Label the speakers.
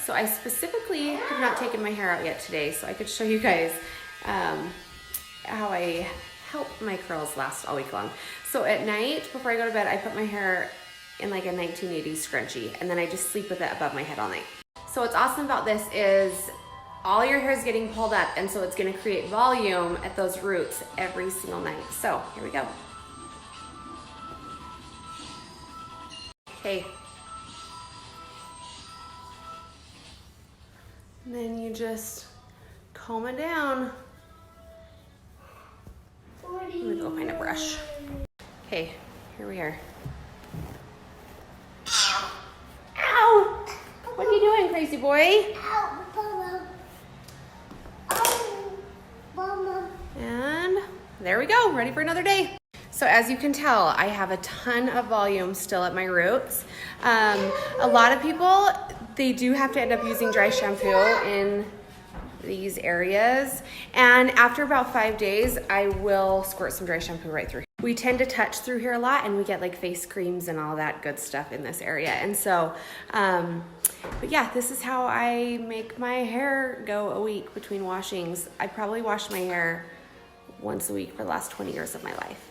Speaker 1: So I specifically have not taken my hair out yet today, so I could show you guys how I help my curls last all week long. So at night, before I go to bed, I put my hair in like a 1980s scrunchie, and then I just sleep with it above my head all night. So what's awesome about this is all your hair is getting pulled up, and so it's gonna create volume at those roots every single night. So here we go. Okay. And then you just comb it down. Let me go find a brush. Okay, here we are. Ow! What are you doing, crazy boy? And there we go, ready for another day. So as you can tell, I have a ton of volume still at my roots. A lot of people, they do have to end up using dry shampoo in these areas. And after about 5 days, I will squirt some dry shampoo right through. We tend to touch through here a lot, and we get like face creams and all that good stuff in this area. And so, but yeah, this is how I make my hair go a week between washings. I probably wash my hair once a week for the last 20 years of my life.